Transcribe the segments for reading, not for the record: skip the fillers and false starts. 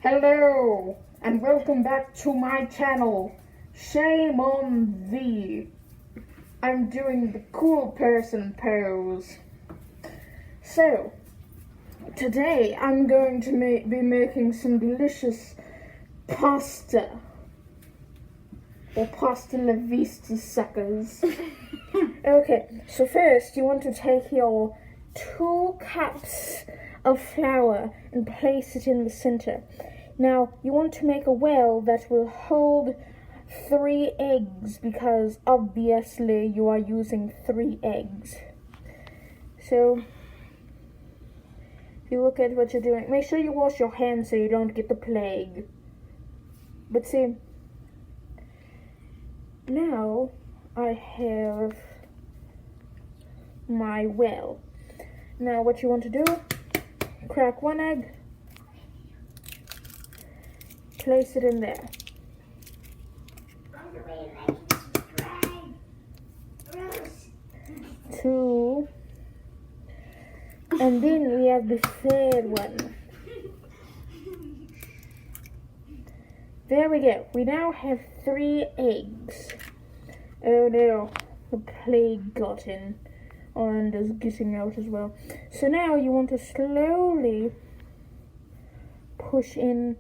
Hello, and welcome back to my channel. Shame on thee. I'm doing the cool person pose. So, today I'm going to be making some delicious pasta. Or pasta la vista, suckers. Okay, so first you want to take your 2 cups of flour and place it in the center. Now, you want to make a well that will hold 3 eggs because obviously you are using 3 eggs. So, if you look at what you're doing, make sure you wash your hands so you don't get the plague. But see, now I have my well. Now what you want to do, crack 1 egg, place it in there. 2, and then we have the 3rd one. There we go. We now have 3 eggs. Oh no, the plague got in. And is getting out as well. So now you want to slowly push in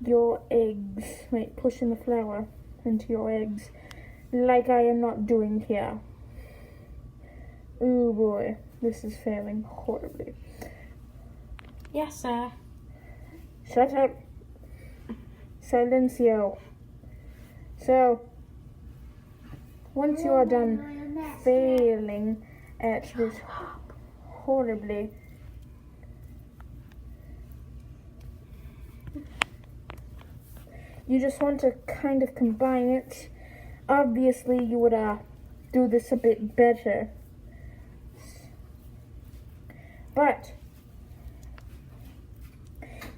your eggs. Wait, push in the flour into your eggs. Like I am not doing here. Oh boy, this is failing horribly. Yes, sir. Shut up. Silencio. So, once you are done failing at this horribly, you just want to kind of combine it. Obviously you would do this a bit better, but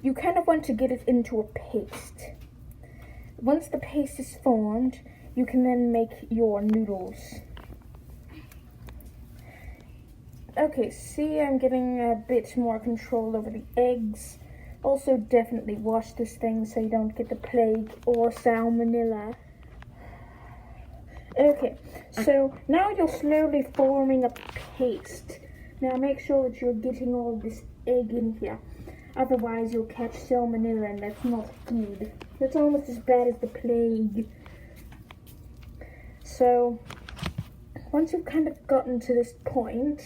you kind of want to get it into a paste. Once the paste is formed, you can then make your noodles. Okay, see, I'm getting a bit more control over the eggs. Also, definitely wash this thing so you don't get the plague or salmonella. Okay, so now you're slowly forming a paste. Now make sure that you're getting all of this egg in here. Otherwise, you'll catch salmonella, and that's not good. That's almost as bad as the plague. So, once you've kind of gotten to this point,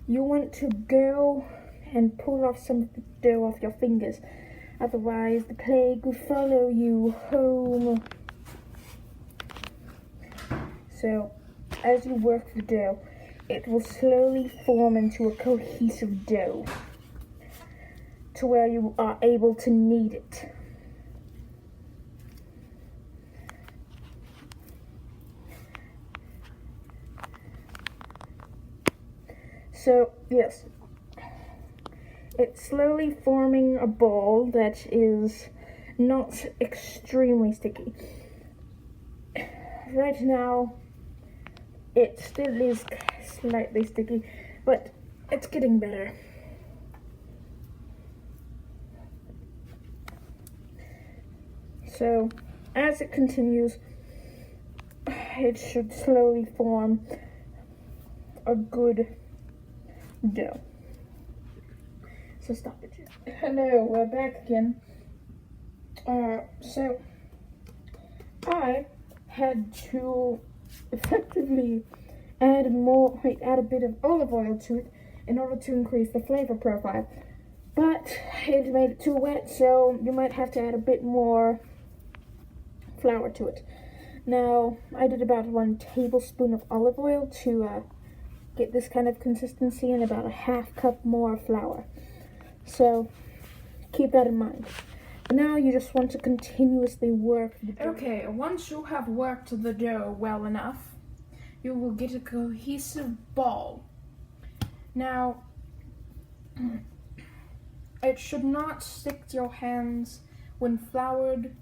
you want to go and pull off some of the dough off your fingers. Otherwise, the plague will follow you home. So, as you work the dough, it will slowly form into a cohesive dough to where you are able to knead it. So, yes, it's slowly forming a ball that is not extremely sticky. Right now, it still is slightly sticky, but it's getting better. So, as it continues, it should slowly form a good dough. So stop it. Hello, we're back again. So I had to effectively add a bit of olive oil to it in order to increase the flavor profile. But it made it too wet, so you might have to add a bit more flour to it. Now, I did about 1 tablespoon of olive oil to get this kind of consistency, and about a 1/2 cup more flour. So, keep that in mind. Now you just want to continuously work the dough. Okay, once you have worked the dough well enough, you will get a cohesive ball. Now, it should not stick to your hands when floured,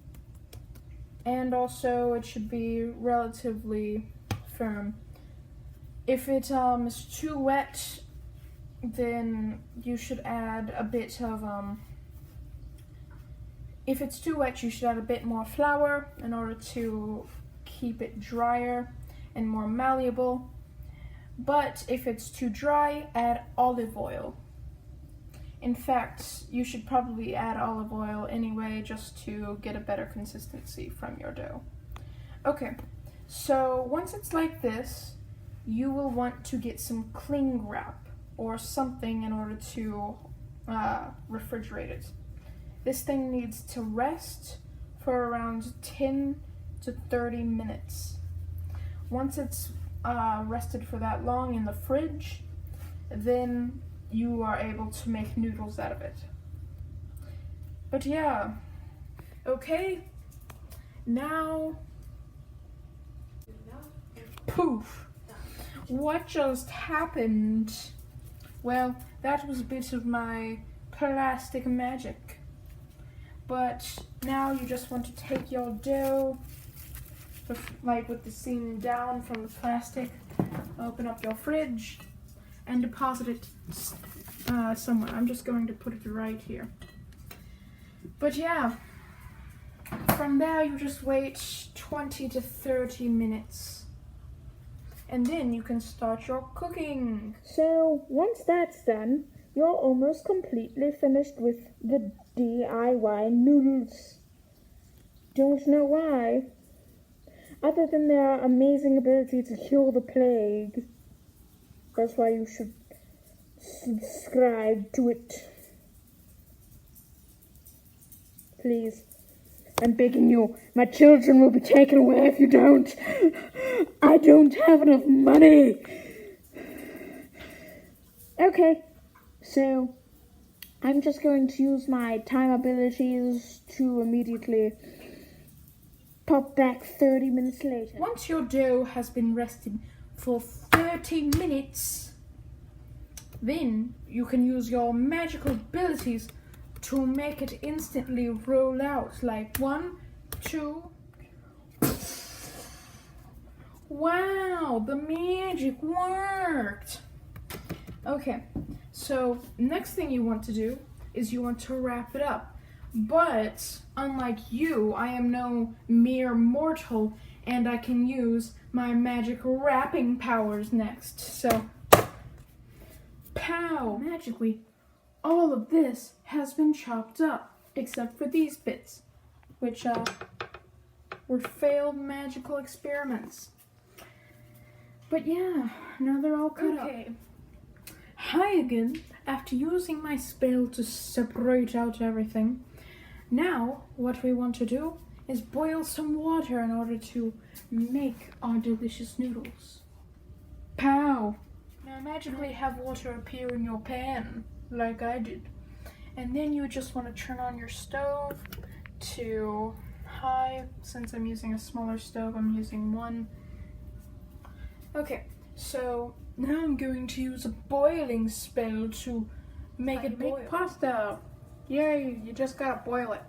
and also it should be relatively firm. If it is too wet, then you should add a bit of If it's too wet, you should add a bit more flour in order to keep it drier and more malleable. But if it's too dry, add olive oil. In fact, you should probably add olive oil anyway, just to get a better consistency from your dough. Okay, so once it's like this, you will want to get some cling wrap or something in order to refrigerate it. This thing needs to rest for around 10 to 30 minutes. Once it's rested for that long in the fridge, then you are able to make noodles out of it. But yeah, okay, now, poof, what just happened? Well, that was a bit of my plastic magic. But now you just want to take your dough, like with the seam down from the plastic, open up your fridge, and deposit it somewhere. I'm just going to put it right here. But yeah, from there you just wait 20 to 30 minutes. And then you can start your cooking. So once that's done, you're almost completely finished with the DIY noodles. Don't know why, other than their amazing ability to cure the plague. That's why you should subscribe to it. Please, I'm begging you. My children will be taken away if you don't. I don't have enough money. Okay, so I'm just going to use my time abilities to immediately pop back 30 minutes later. Once your dough has been resting for 30 minutes, then you can use your magical abilities to make it instantly roll out. Like 1, 2. Wow, the magic worked. Okay, so next thing you want to do is you want to wrap it up. But unlike you, I am no mere mortal, and I can use my magic wrapping powers next. So, pow! Magically, all of this has been chopped up, except for these bits, which were failed magical experiments. But yeah, now they're all cut up. Hi again. After using my spell to separate out everything, now what we want to do is boil some water in order to make our delicious noodles. Pow! Now magically have water appear in your pan, like I did. And then you just want to turn on your stove to high. Since I'm using a smaller stove, I'm using 1. Okay, so now I'm going to use a boiling spell to make it boil. Make pasta. Yay, you just gotta boil it.